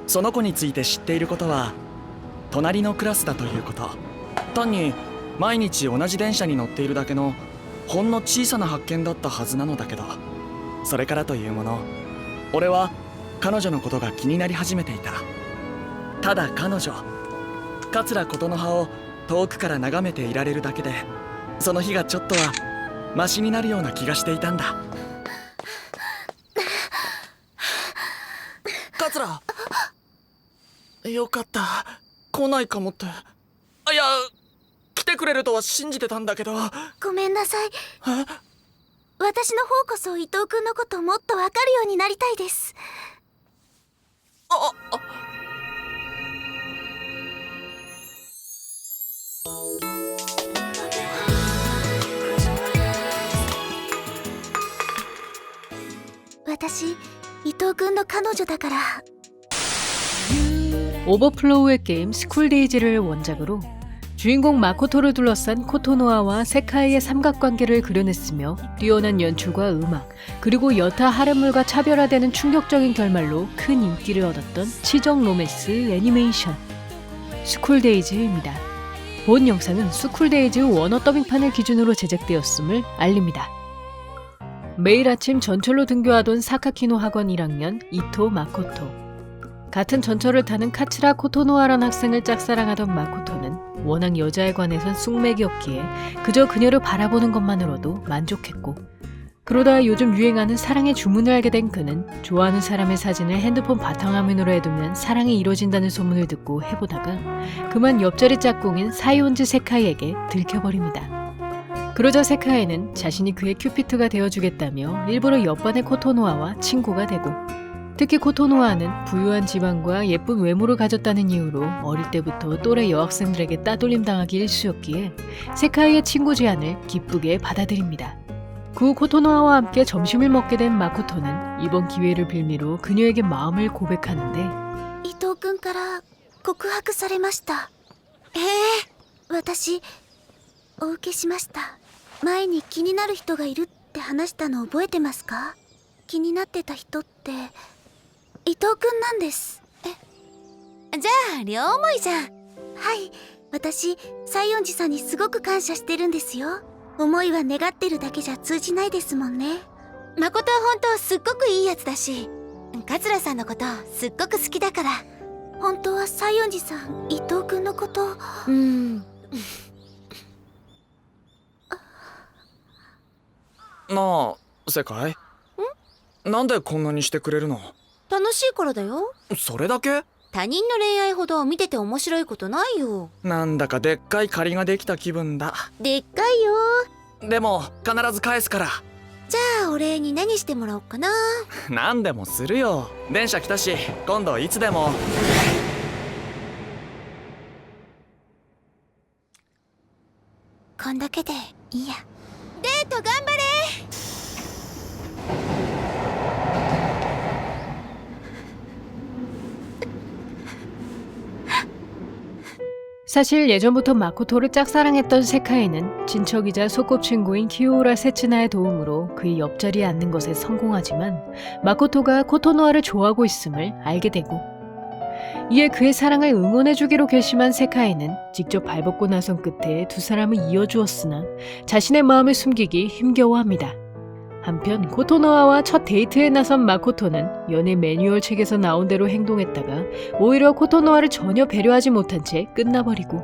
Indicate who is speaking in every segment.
Speaker 1: その子について知っていることは隣のクラスだということ。単に毎日同じ電車に乗っているだけのほんの小さな発見だったはずなのだけど、それからというもの、俺は彼女のことが気になり始めていた。ただ彼女、桂琴の葉を遠くから眺めていられるだけで、その日がちょっとはマシになるような気がしていたんだ。桂、よかった、来ないかもって。いや、来てくれるとは信じてたんだけど。
Speaker 2: ごめんなさい。
Speaker 1: え？
Speaker 2: 私の方こそ伊藤君のこともっと分かるようになりたいです。私、伊藤君の彼女だから。
Speaker 3: 오버플로우의 게임 스쿨데이즈를 원작으로 주인공 마코토를 둘러싼 코토노아와 세카이의 삼각관계를 그려냈으며 뛰어난 연출과 음악, 그리고 여타 하렘물과 차별화되는 충격적인 결말로 큰 인기를 얻었던 치정 로맨스 애니메이션 스쿨데이즈입니다. 본 영상은 스쿨데이즈 원어 더빙판을 기준으로 제작되었음을 알립니다. 매일 아침 전철로 등교하던 사카키노 학원 1학년 이토 마코토. 같은 전철을 타는 카츠라 코토노아란 학생을 짝사랑하던 마코토는 워낙 여자에 관해선 쑥맥이었기에 그저 그녀를 바라보는 것만으로도 만족했고, 그러다 요즘 유행하는 사랑의 주문을 알게 된 그는 좋아하는 사람의 사진을 핸드폰 바탕화면으로 해두면 사랑이 이루어진다는 소문을 듣고 해보다가 그만 옆자리 짝꿍인 사이온즈 세카이에게 들켜버립니다. 그러자 세카이는 자신이 그의 큐피트가 되어주겠다며 일부러 옆반의 코토노아와 친구가 되고, 특히 코토노아는 부유한 집안과 예쁜 외모를 가졌다는 이유로 어릴 때부터 또래 여학생들에게 따돌림 당하기 일쑤였기에 세카이의 친구 제안을 기쁘게 받아들입니다. 그 후 코토노아와 함께 점심을 먹게 된 마코토는 이번 기회를 빌미로 그녀에게 마음을 고백하는데,
Speaker 2: 伊藤君から告白されました。私、お受けしました。前に気になる人がいるって話したの覚えてますか？気になってた人って伊藤君なんです。じゃあ両思いじゃん。はい、私西園寺さんにすごく感謝してるんですよ。思いは願ってるだけじゃ通じないですもんね。誠は本当すっごくいいやつだし、桂さんのことすっごく好きだから。本当は西園寺さん伊藤君のこと
Speaker 1: なあ、世界？なんでこんなにしてくれるの？
Speaker 2: 楽しいからだよ。
Speaker 1: それだけ？
Speaker 2: 他人の恋愛ほど見てて面白いことないよ。
Speaker 1: なんだかでっかい借りができた気分だ。
Speaker 2: でっかいよ。
Speaker 1: でも必ず返すから。
Speaker 2: じゃあお礼に何してもらおうかな。
Speaker 1: 何でもするよ。電車来たし今度いつでも。
Speaker 2: こんだけでいいや。デート頑張れ。
Speaker 3: 사실 예전부터 마코토를 짝사랑했던 세카이는 친척이자 소꿉친구인 키오우라 세츠나의 도움으로 그의 옆자리에 앉는 것에 성공하지만 마코토가 코토노아를 좋아하고 있음을 알게 되고, 이에 그의 사랑을 응원해주기로 결심한 세카이는 직접 발벗고 나선 끝에 두 사람을 이어주었으나 자신의 마음을 숨기기 힘겨워합니다. 한편 코토노아와 첫 데이트에 나선 마코토는 연애 매뉴얼 책에서 나온 대로 행동했다가 오히려 코토노아를 전혀 배려하지 못한 채 끝나버리고,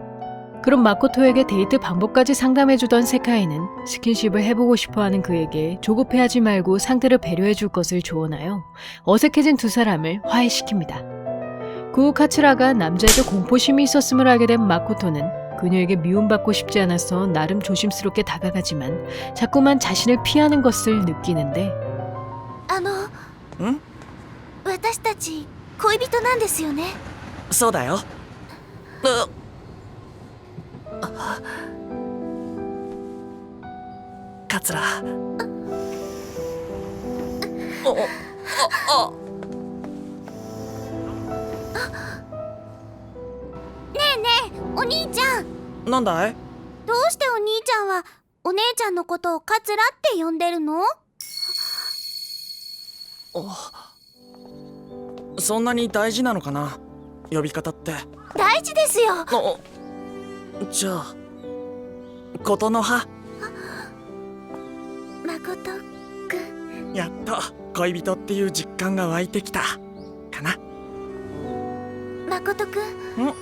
Speaker 3: 그럼 마코토에게 데이트 방법까지 상담해주던 세카이는 스킨십을 해보고 싶어하는 그에게 조급해하지 말고 상대를 배려해줄 것을 조언하여 어색해진 두 사람을 화해시킵니다. 그 후 카츠라가 남자에게 공포심이 있었음을 알게 된 마코토는 그녀에게 미움받고 싶지 않아서 나름 조심스럽게 다가가지만 자꾸만 자신을 피하는 것을 느끼는데,
Speaker 2: 私たち恋人なんですよね。
Speaker 1: そうだよ。桂。
Speaker 2: ねえねえ、お兄ちゃん。
Speaker 1: なんだい？
Speaker 2: どうしてお兄ちゃんはお姉ちゃんのことをカツラって呼んでるの？
Speaker 1: そんなに大事なのかな、呼び方って。
Speaker 2: 大事ですよ。
Speaker 1: じゃあ琴の葉。
Speaker 2: 誠くん。
Speaker 1: やっと恋人っていう実感が湧いてきたかな。
Speaker 2: 誠くん。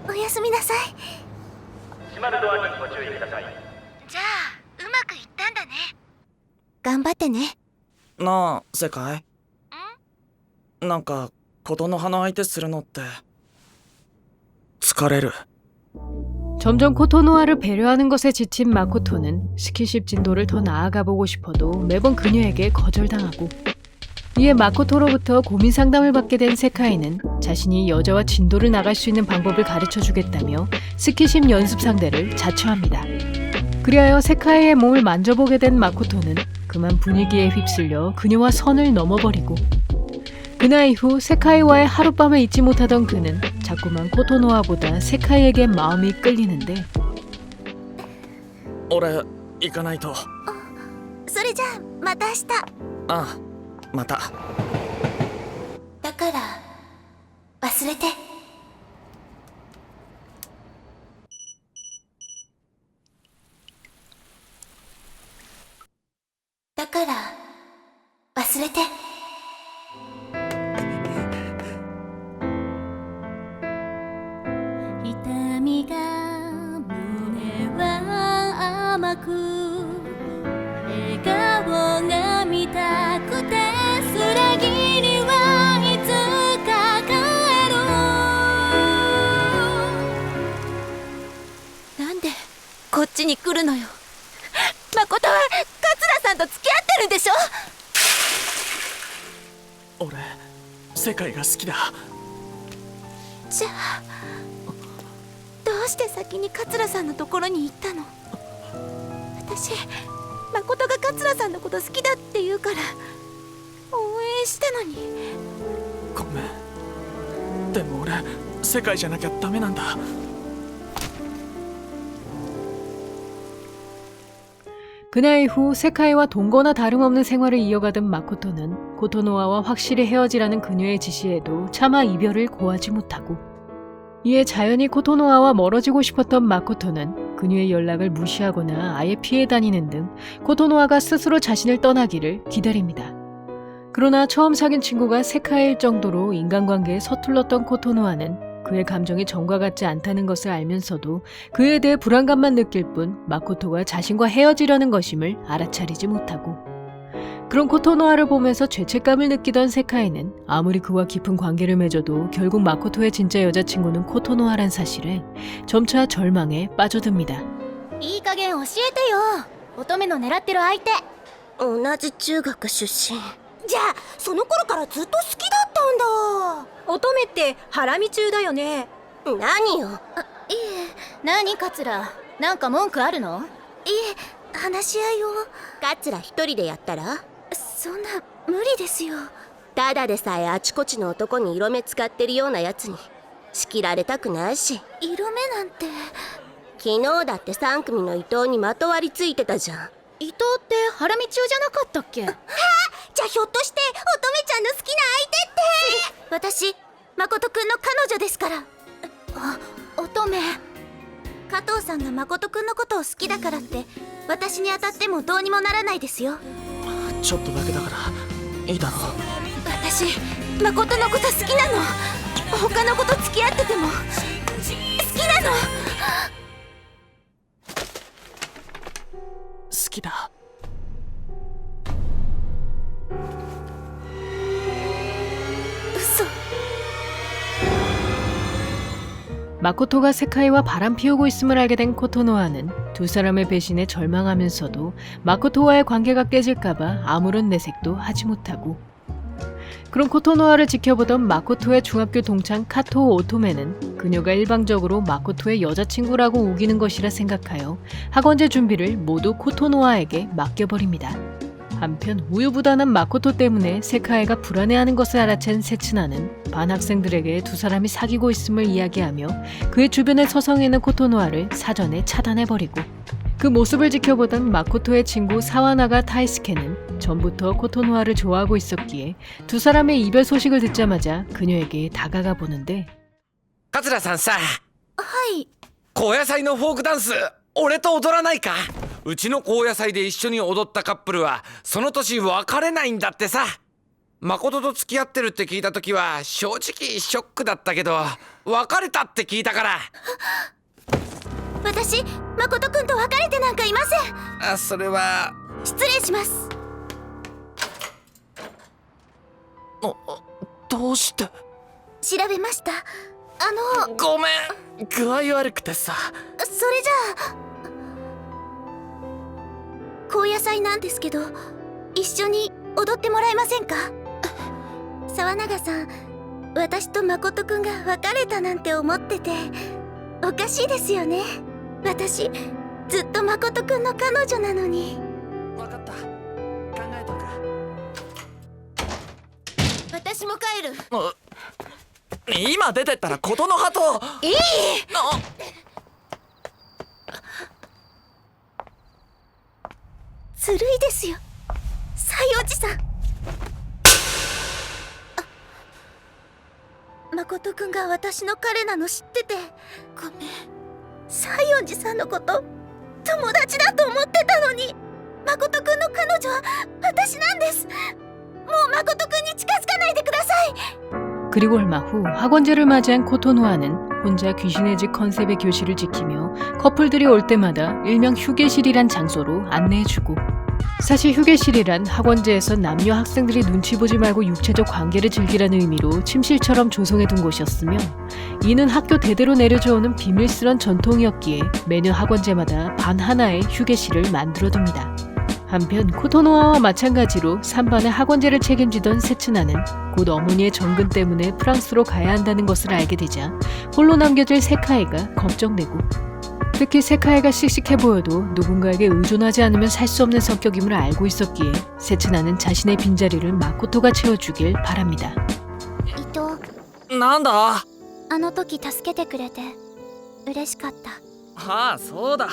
Speaker 2: おやすみなさい。
Speaker 4: 閉まるドアにご注意ください。
Speaker 2: じゃあうまくいったんだね。頑張ってね。
Speaker 1: なあ世界、なんか琴の葉の相手するのって疲れる。
Speaker 3: 점점 코토노아를 배려하는 것에 지친 마코토는 스킨십 진도를 더 나아가 보고 싶어도 매번 그녀에게 거절당하고, 이에 마코토로부터 고민 상담을 받게 된 세카이는 자신이 여자와 진도를 나갈 수 있는 방법을 가르쳐 주겠다며 스킨십 연습 상대를 자처합니다. 그리하여 세카이의 몸을 만져보게 된 마코토는 그만 분위기에 휩쓸려 그녀와 선을 넘어버리고, 그날 이후 세카이와의 하룻밤을 잊지 못하던 그는 자꾸만 코토노아보다 세카이에게 마음이 끌리는데,
Speaker 1: 俺行かないと。
Speaker 2: それじゃあまた明日。
Speaker 1: ああ、また。
Speaker 2: だから忘れて。だから忘れて。痛みが胸は甘く、笑顔が見たくて、裏切りはいつか帰る。なんでこっちに来るのよ。誠は桂さんと付き合ってるんでしょ。
Speaker 1: 俺世界が好きだ。
Speaker 2: じゃあどうして先に桂さんのところに行ったの。私誠が桂さんのこと好きだって言うから応援したのに。
Speaker 1: ごめん、でも俺世界じゃなきゃダメなんだ。
Speaker 3: 그날 이후 세카이와 동거나 다름없는 생활을 이어가던 마코토는 코토노아와 확실히 헤어지라는 그녀의 지시에도 차마 이별을 고하지 못하고, 이에 자연히 코토노아와 멀어지고 싶었던 마코토는 그녀의 연락을 무시하거나 아예 피해 다니는 등 코토노아가 스스로 자신을 떠나기를 기다립니다. 그러나 처음 사귄 친구가 세카이일 정도로 인간관계에 서툴렀던 코토노아는 그의 감정이 전과 같지 않다는 것을 알면서도 그에 대해 불안감만 느낄 뿐 마코토가 자신과 헤어지려는 것임을 알아차리지 못하고, 그런 코토노아를 보면서 죄책감을 느끼던 세카이는 아무리 그와 깊은 관계를 맺어도 결국 마코토의 진짜 여자친구는 코토노아란 사실에 점차 절망에 빠져듭니다.
Speaker 2: いい加減教えてよ、乙女の狙ってる相手。同じ中学出身。じゃあその頃からずっと好きだったんだ。
Speaker 5: 乙女ってハラミ中だよね。
Speaker 2: 何よ。いえ。何桂、なんか文句あるの。いえ、話し合いを。桂一人でやったら。そんな無理ですよ。ただでさえあちこちの男に色目使ってるようなやつに仕切られたくないし。色目なんて。昨日だって3組の伊藤にまとわりついてたじゃん。伊藤ってハラミ中じゃなかったっけ。じゃあひょっとして乙女ちゃんの好きな相手って。私誠くんの彼女ですから。乙女。加藤さんが誠くんのことを好きだからって私に当たってもどうにもならないですよ。
Speaker 1: ちょっとだけだからいいだろう。
Speaker 2: 私誠のこと好きなの。他の子と付き合ってても好きなの。
Speaker 1: 好きだ。
Speaker 2: 嘘。
Speaker 3: 마코토가 세카이와 바람 피우고 있음을 알게 된 코토노아는 두 사람의 배신에 절망하면서도 마코토와의 관계가 깨질까봐 아무런 내색도 하지 못하고, 그런 코토노아를 지켜보던 마코토의 중학교 동창 카토 오토메는 그녀가 일방적으로 마코토의 여자친구라고 우기는 것이라 생각하여 학원제 준비를 모두 코토노아에게 맡겨버립니다. 한편 우유부단한 마코토 때문에 세카이가 불안해하는 것을 알아챈 세츠나는 반 학생들에게 두 사람이 사귀고 있음을 이야기하며 그의 주변에 서성이는 코토노아를 사전에 차단해버리고, 그 모습을 지켜보던 마코토의 친구 사와나가 타이스케는 전부터 코토노아를 좋아하고 있었기에 두 사람의 이별 소식을 듣자마자 그녀에게 다가가 보는데,
Speaker 6: 桂さんさ、
Speaker 2: はい。
Speaker 6: 高野菜のフォークダンス俺と踊らないか？うちの高野菜で一緒に踊ったカップルはその年別れないんだってさ。誠と付き合ってるって聞いた時は正直ショックだったけど、別れたって聞いたから。
Speaker 2: 私、誠くんと別れてなんかいません。
Speaker 6: あ、それは
Speaker 2: 失礼します。
Speaker 1: どうして？
Speaker 2: 調べました。
Speaker 1: ごめん、具合悪くてさ。
Speaker 2: それじゃあ高野菜なんですけど、一緒に踊ってもらえませんか？沢永さん、私と誠くんが別れたなんて思ってておかしいですよね。私ずっと誠くんの彼女なのに。
Speaker 1: 分かった、考えとく。
Speaker 2: 私も帰る。
Speaker 1: 今出てったら琴の葉と。
Speaker 2: いい。ずるいですよ、西おじさん。誠くんが私の彼なの知っててごめん。西おじさんのこと友達だと思ってたのに、誠くんの彼女は私なんです。もう誠くんに近づかないでください。
Speaker 3: 그리고 얼마 후 학원제를 맞이한 코토노아는 혼자 귀신의 집 컨셉의 교실을 지키며 커플들이 올 때마다 일명 휴게실이란 장소로 안내해주고, 사실 휴게실이란 학원제에서 남녀 학생들이 눈치 보지 말고 육체적 관계를 즐기라는 의미로 침실처럼 조성해둔 곳이었으며, 이는 학교 대대로 내려져오는 비밀스런 전통이었기에 매년 학원제마다 반 하나의 휴게실을 만들어둡니다. 한편 코토노아와 마찬가지로 3반의 학원제를 책임지던 세츠나는 곧 어머니의 정근 때문에 프랑스로 가야 한다는 것을 알게 되자 홀로 남겨질 세카이가 걱정되고, 특히 세카이가 씩씩해 보여도 누군가에게 의존하지 않으면 살 수 없는 성격임을 알고 있었기에 세츠나는 자신의 빈자리를 마코토가 채워주길 바랍니다.
Speaker 2: 伊藤、
Speaker 1: なんだ？
Speaker 2: あの時助けてくれて嬉しかった。
Speaker 1: ああ、そうだ。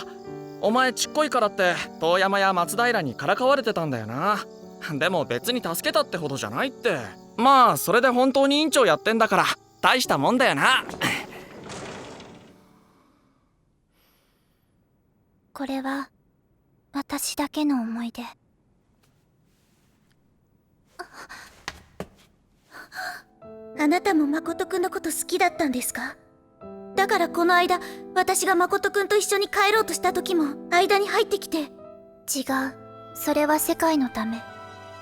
Speaker 1: お前ちっこいからって遠山や松平にからかわれてたんだよな。でも別に助けたってほどじゃないって。まあそれで本当に委員長やってんだから大したもんだよな。
Speaker 2: これは私だけの思い出。あなたも誠くんのこと好きだったんですか？だからこの間、私が誠くんと一緒に帰ろうとした時も間に入ってきて。違う、それは世界のため。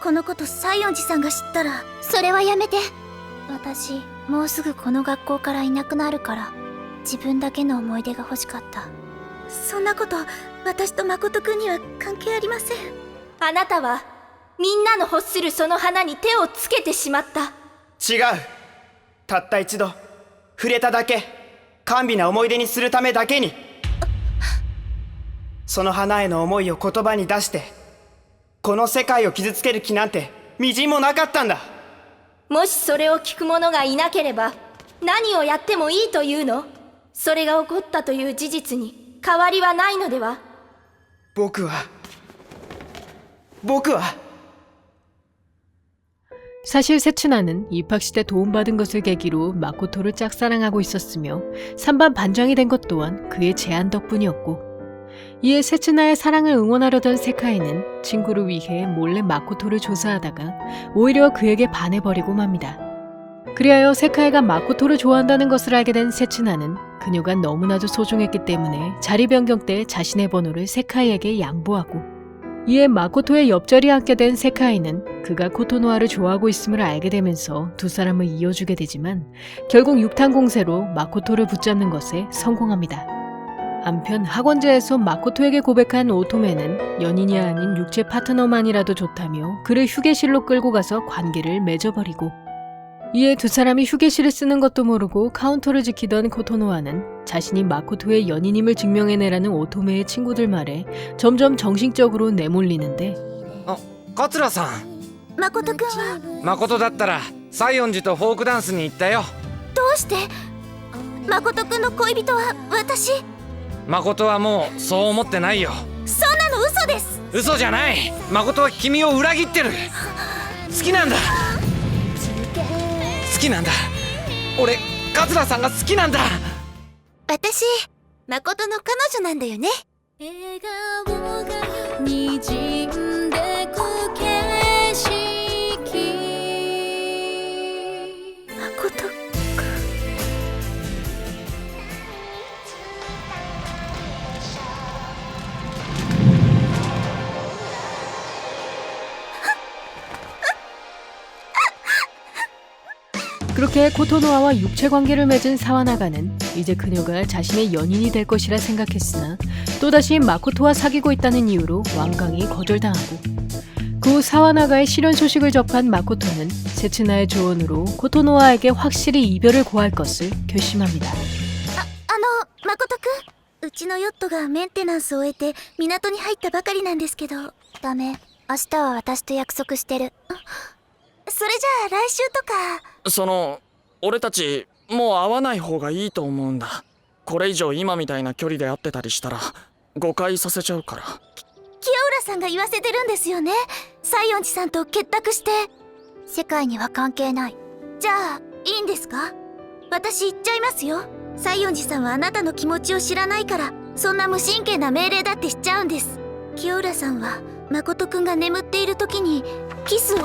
Speaker 2: このこと西園寺さんが知ったら。それはやめて。私もうすぐこの学校からいなくなるから、自分だけの思い出が欲しかった。そんなこと私と誠くんには関係ありません。
Speaker 5: あなたはみんなの欲するその花に手をつけてしまった。
Speaker 7: 違う。たった一度触れただけ、甘美な思い出にするためだけに。その花への思いを言葉に出してこの世界を傷つける気なんてみじんもなかったんだ。
Speaker 5: もしそれを聞く者がいなければ何をやってもいいというの？それが起こったという事実に変わりはないのでは？
Speaker 7: 僕は
Speaker 3: 사실 세츠나는 입학시 때 도움받은 것을 계기로 마코토를 짝사랑하고 있었으며 3반 반장이 된 것 또한 그의 제안 덕분이었고, 이에 세츠나의 사랑을 응원하려던 세카이는 친구를 위해 몰래 마코토를 조사하다가 오히려 그에게 반해버리고 맙니다. 그리하여 세카이가 마코토를 좋아한다는 것을 알게 된 세츠나는 그녀가 너무나도 소중했기 때문에 자리 변경 때 자신의 번호를 세카이에게 양보하고, 이에 마코토의 옆자리에 앉게 된 세카이는 그가 코토노아를 좋아하고 있음을 알게 되면서 두 사람을 이어주게 되지만 결국 육탄 공세로 마코토를 붙잡는 것에 성공합니다. 한편 학원제에서 마코토에게 고백한 오토메는 연인이 아닌 육체 파트너만이라도 좋다며 그를 휴게실로 끌고 가서 관계를 맺어버리고, 이에 두 사람이 휴게실을 쓰는 것도 모르고 카운터를 지키던 코토노아는 자신이 마코토의 연인임을 증명해내라는 오토메의 친구들 말에 점점 정신적으로 내몰리는데,
Speaker 6: 桂さん。
Speaker 2: 誠くんは
Speaker 6: 誠だったら西園寺とフォークダンスに行ったよ。
Speaker 2: どうして？誠くんの恋人は私？
Speaker 6: 誠はもうそう思ってないよ。
Speaker 2: そんなの嘘です。
Speaker 6: 嘘じゃない。誠は君を裏切ってる。好きなんだ。好きなんだ。俺桂さんが好きなんだ。
Speaker 2: 私、誠の彼女なんだよね。
Speaker 8: 笑顔が滲んでく景色。
Speaker 2: 誠くん。
Speaker 3: 그렇게 코토노아와 육체 관계를 맺은 사와나가는 이제 그녀가 자신의 연인이 될 것이라 생각했으나 또다시 마코토와 사귀고 있다는 이유로 완강히 거절당하고, 그 후 사와나가의 실현 소식을 접한 마코토는 세츠나의 조언으로 코토노아에게 확실히 이별을 고할 것을 결심합니다.
Speaker 2: 誠くん、うちのヨットがメンテナンスを終えて港に入ったばかりなんですけど。ダメ、明日は私と約束してる。それじゃあ来週とか。
Speaker 1: 俺たちもう会わない方がいいと思うんだ。これ以上今みたいな距離で会ってたりしたら誤解させちゃうから。
Speaker 2: 清浦さんが言わせてるんですよね。西園寺さんと結託して。世界には関係ない。じゃあいいんですか？私言っちゃいますよ。西園寺さんはあなたの気持ちを知らないから、そんな無神経な命令だってしちゃうんです。清浦さんは誠くんが眠っている時にキスを。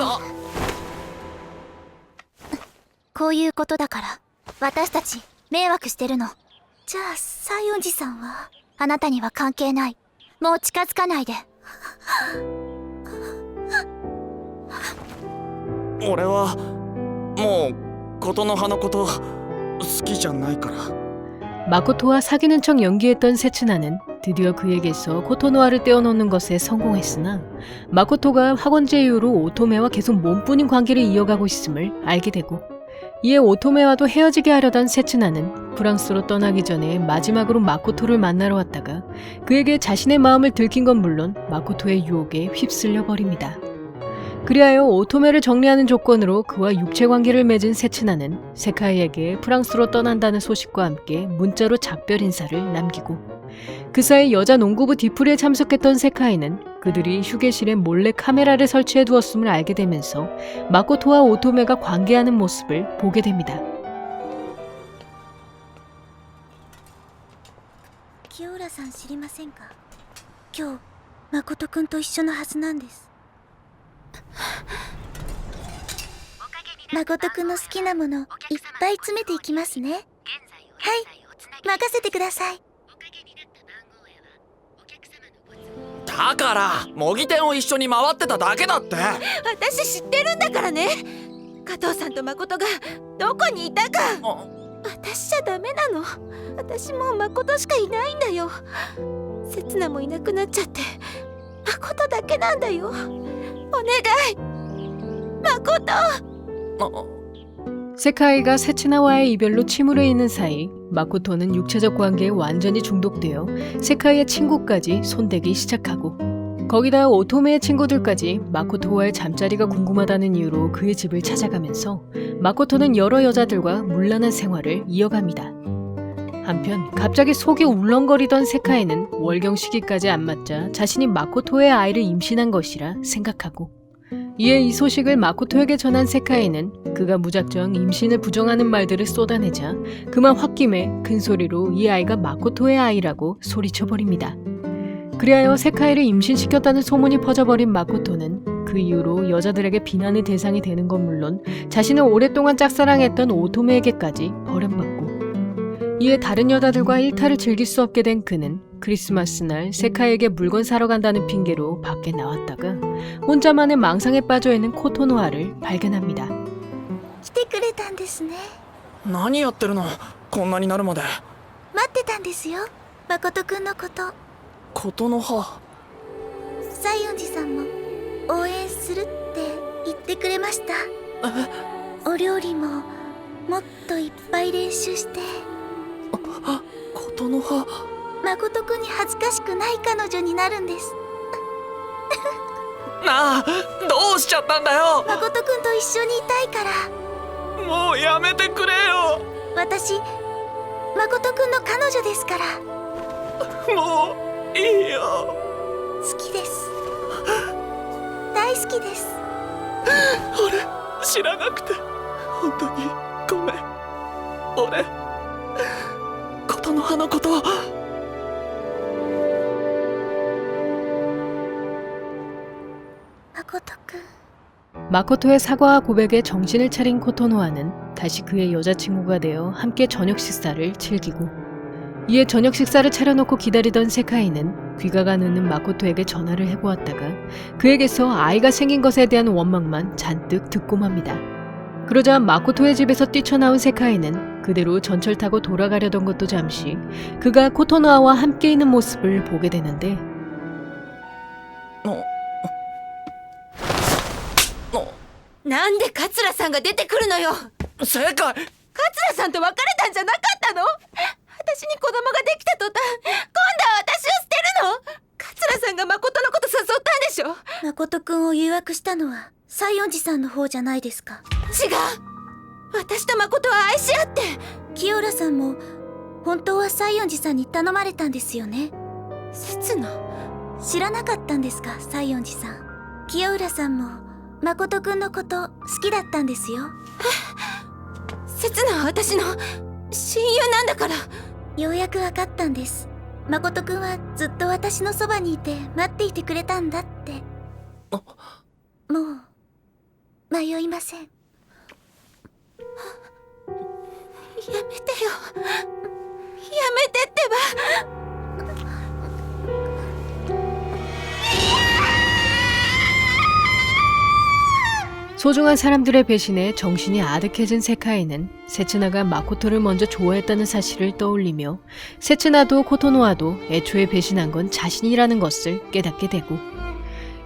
Speaker 2: こういうことだから私たち迷惑してるの。じゃあ西園寺さんは？あなたには関係ない。もう近づかないで。
Speaker 1: 俺はもう琴の葉のこと好きじゃないから。
Speaker 3: 마코토와 사귀는 척 연기했던 세츠나는 드디어 그에게서 코토노아를 떼어놓는 것에 성공했으나, 마코토가 학원제 이후로 오토메와 계속 몸뿐인 관계를 이어가고 있음을 알게 되고, 이에 오토메와도 헤어지게 하려던 세츠나는 프랑스로 떠나기 전에 마지막으로 마코토를 만나러 왔다가 그에게 자신의 마음을 들킨 건 물론 마코토의 유혹에 휩쓸려 버립니다. 그리하여 오토메를 정리하는 조건으로 그와 육체 관계를 맺은 세츠나는 세카이에게 프랑스로 떠난다는 소식과 함께 문자로 작별 인사를 남기고, 그 사이 여자 농구부 뒤풀이에 참석했던 세카이는 그들이 휴게실에 몰래 카메라를 설치해 두었음을 알게 되면서 마코토와 오토메가 관계하는 모습을 보게 됩니다.
Speaker 2: 清浦さん知りませんか？今日誠くんと一緒のはずなんです。誠くんの好きなものいっぱい詰めていきますね。はい、任せてください。
Speaker 1: だから模擬店を一緒に回ってただけだって。
Speaker 8: 私知ってるんだからね。加藤さんと誠がどこにいたか。私じゃダメなの。私もう誠しかいないんだよ。刹那もいなくなっちゃって誠だけなんだよ。お願い、誠。
Speaker 3: 세카이가 세츠나와의 이별로 침울해 있는 사이 마코토는 육체적 관계에 완전히 중독되어 세카이의 친구까지 손대기 시작하고, 거기다 오토메의 친구들까지 마코토와의 잠자리가 궁금하다는 이유로 그의 집을 찾아가면서 마코토는 여러 여자들과 문란한 생활을 이어갑니다. 한편 갑자기 속이 울렁거리던 세카이는 월경 시기까지 안 맞자 자신이 마코토의 아이를 임신한 것이라 생각하고, 이에 이 소식을 마코토에게 전한 세카이는 그가 무작정 임신을 부정하는 말들을 쏟아내자 그만 홧김에 큰 소리로 이 아이가 마코토의 아이라고 소리쳐버립니다. 그리하여 세카이를 임신시켰다는 소문이 퍼져버린 마코토는 그 이후로 여자들에게 비난의 대상이 되는 건 물론 자신을 오랫동안 짝사랑했던 오토메에게까지 버림받고, 이에 다른 여자들과 일탈을 즐길 수 없게 된 그는 크리스마스 날 세카이에게 물건 사러 간다는 핑계로 밖에 나왔다가 혼자만의 망상에 빠져있는 코토노아를 발견합니다.
Speaker 2: 来てくれたんですね。
Speaker 1: 何やってるのこんなになるまで。
Speaker 2: 待ってたんですよ、誠くんのこと。
Speaker 1: 琴の葉。
Speaker 2: 西園寺さんも応援するって言ってくれました。お料理ももっといっぱい練習して、
Speaker 1: 琴の葉。
Speaker 2: 誠くんに恥ずかしくない彼女になるんです。
Speaker 1: なあ、どうしちゃったんだよ。
Speaker 2: 誠くんと一緒にいたいから。
Speaker 1: もうやめてくれよ。
Speaker 2: 私誠くんの彼女ですから。
Speaker 1: もういいよ。
Speaker 2: 好きです。大好きです。
Speaker 1: 俺知らなくて本当にごめん。俺琴の葉のこと。
Speaker 2: 誠くん。
Speaker 3: 마코토의 사과와 고백에 정신을 차린 코토노아는 다시 그의 여자친구가 되어 함께 저녁 식사를 즐기고, 이에 저녁 식사를 차려놓고 기다리던 세카이는 귀가가 늦는 마코토에게 전화를 해보았다가 그에게서 아이가 생긴 것에 대한 원망만 잔뜩 듣고 맙니다. 그러자 마코토의 집에서 뛰쳐나온 세카이는 그대로 전철 타고 돌아가려던 것도 잠시 그가 코토노아와 함께 있는 모습을 보게 되는데,
Speaker 8: なんで桂さんが出てくるのよ。
Speaker 1: 正解。
Speaker 8: 桂さんと別れたんじゃなかったの？私に子供ができた途端、今度は私を捨てるの？桂さんが誠のこと誘ったんでしょ。
Speaker 2: 誠くんを誘惑したのは西園寺さんの方じゃないですか。
Speaker 8: 違う。私と誠は愛し合って。
Speaker 2: 清浦さんも本当は西園寺さんに頼まれたんですよね。
Speaker 8: 刹那、
Speaker 2: 知らなかったんですか、西園寺さん。清浦さんも誠くんのこと好きだったんですよ。
Speaker 8: 刹那は私の親友なんだから。
Speaker 2: ようやく分かったんです。誠くんはずっと私のそばにいて待っていてくれたんだって。もう迷いません。
Speaker 8: やめてよ。やめてってば。
Speaker 3: 소중한 사람들의 배신에 정신이 아득해진 세카이는 세츠나가 마코토를 먼저 좋아했다는 사실을 떠올리며 세츠나도 코토노아도 애초에 배신한 건 자신이라는 것을 깨닫게 되고,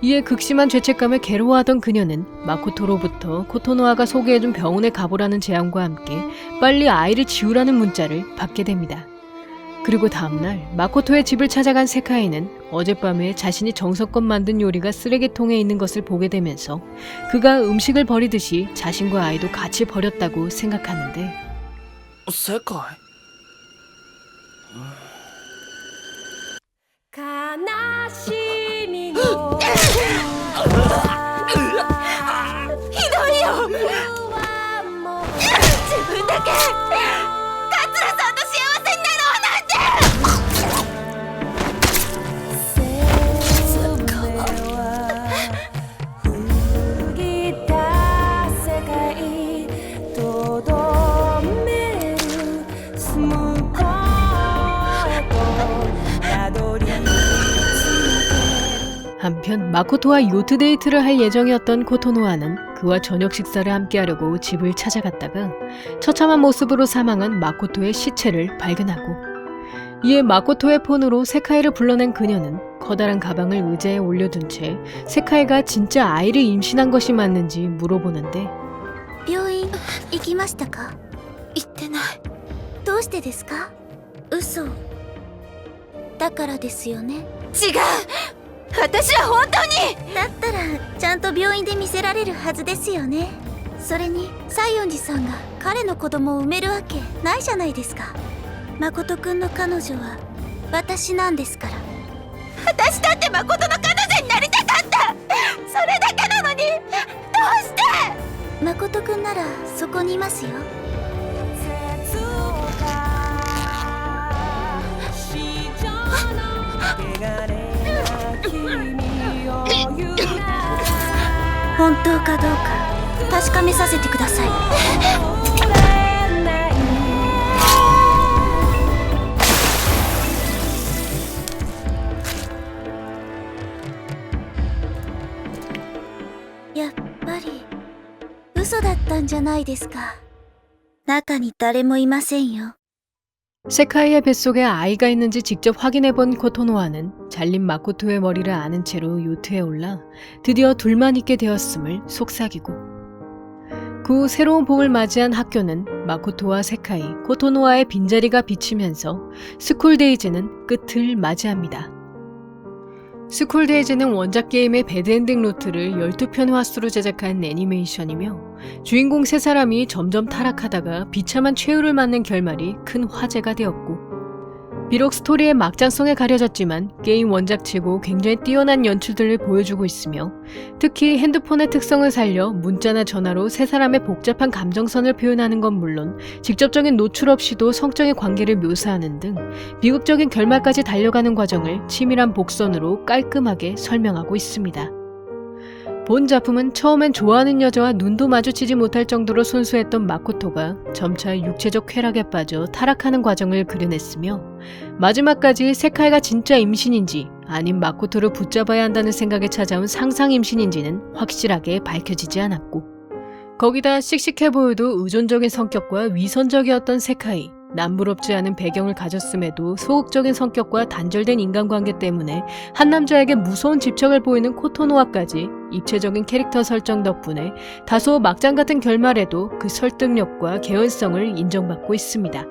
Speaker 3: 이에 극심한 죄책감에 괴로워하던 그녀는 마코토로부터 코토노아가 소개해준 병원에 가보라는 제안과 함께 빨리 아이를 지우라는 문자를 받게 됩니다. 그리고 다음날 마코토의 집을 찾아간 세카이는 어젯밤에 자신이 정성껏 만든 요리가 쓰레기통에 있는 것을 보게 되면서 그가 음식을 버리듯이 자신과 아이도 같이 버렸다고 생각하는데,
Speaker 1: 正解。
Speaker 8: ひどいよ。自分だけ桂さんと幸せになろうなんて。
Speaker 3: 한편 마코토와 요트 데이트를 할 예정이었던 코토노아는 그와 저녁 식사를 함께하려고 집을 찾아갔다가 처참한 모습으로 사망한 마코토의 시체를 발견하고, 이에 마코토의 폰으로 세카이를 불러낸 그녀는 커다란 가방을 의자에 올려둔 채 세카이가 진짜 아이를 임신한 것이 맞는지 물어보는데,
Speaker 2: 病院行きましたか？
Speaker 8: 言ってない。
Speaker 2: どうしてですか？嘘だからですよね。
Speaker 8: 違う。私は本当に。
Speaker 2: だったらちゃんと病院で見せられるはずですよね。それに西園寺さんが彼の子供を産めるわけないじゃないですか。誠くんの彼女は私なんですから。
Speaker 8: 私だって誠の彼女になりたかった。それだけなのに、どうして？
Speaker 2: 誠くんならそこにいますよ。本当かどうか確かめさせてください。やっぱり嘘だったんじゃないですか。中に誰もいませんよ。
Speaker 3: 세카이의 뱃속에 아이가 있는지 직접 확인해본 코토노아는 잘린 마코토의 머리를 아는 채로 요트에 올라 드디어 둘만 있게 되었음을 속삭이고, 그 후 새로운 봄을 맞이한 학교는 마코토와 세카이, 코토노아의 빈자리가 비치면서 스쿨데이즈는 끝을 맞이합니다. 스쿨데이즈는 원작 게임의 배드엔딩 노트를 12편 화수로 제작한 애니메이션이며 주인공 세 사람이 점점 타락하다가 비참한 최후를 맞는 결말이 큰 화제가 되었고, 비록 스토리의 막장성에 가려졌지만 게임 원작치고 굉장히 뛰어난 연출들을 보여주고 있으며, 특히 핸드폰의 특성을 살려 문자나 전화로 세 사람의 복잡한 감정선을 표현하는 건 물론 직접적인 노출 없이도 성적인 관계를 묘사하는 등 비극적인 결말까지 달려가는 과정을 치밀한 복선으로 깔끔하게 설명하고 있습니다. 본 작품은 처음엔 좋아하는 여자와 눈도 마주치지 못할 정도로 순수했던 마코토가 점차 육체적 쾌락에 빠져 타락하는 과정을 그려냈으며, 마지막까지 세카이가 진짜 임신인지 아님 마코토를 붙잡아야 한다는 생각에 찾아온 상상 임신인지는 확실하게 밝혀지지 않았고, 거기다 씩씩해 보여도 의존적인 성격과 위선적이었던 세카이, 남부럽지 않은 배경을 가졌음에도 소극적인 성격과 단절된 인간관계 때문에 한 남자에게 무서운 집착을 보이는 코토노아까지 입체적인 캐릭터 설정 덕분에 다소 막장 같은 결말에도 그 설득력과 개연성을 인정받고 있습니다.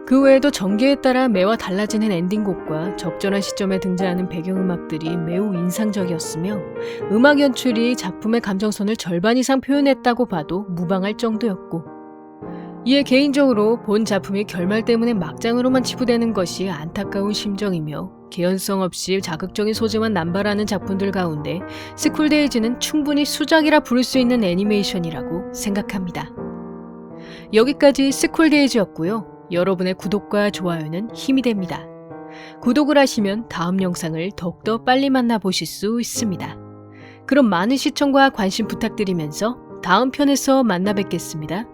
Speaker 3: 그 외에도 전개에 따라 매화 달라지는 엔딩곡과 적절한 시점에 등장하는 배경음악들이 매우 인상적이었으며, 음악 연출이 작품의 감정선을 절반 이상 표현했다고 봐도 무방할 정도였고, 이에 개인적으로 본 작품이 결말 때문에 막장으로만 치부되는 것이 안타까운 심정이며, 개연성 없이 자극적인 소재만 남발하는 작품들 가운데 스쿨데이즈는 충분히 수작이라 부를 수 있는 애니메이션이라고 생각합니다. 여기까지 스쿨데이즈였고요. 여러분의 구독과 좋아요는 힘이 됩니다. 구독을 하시면 다음 영상을 더욱더 빨리 만나보실 수 있습니다. 그럼 많은 시청과 관심 부탁드리면서 다음 편에서 만나 뵙겠습니다.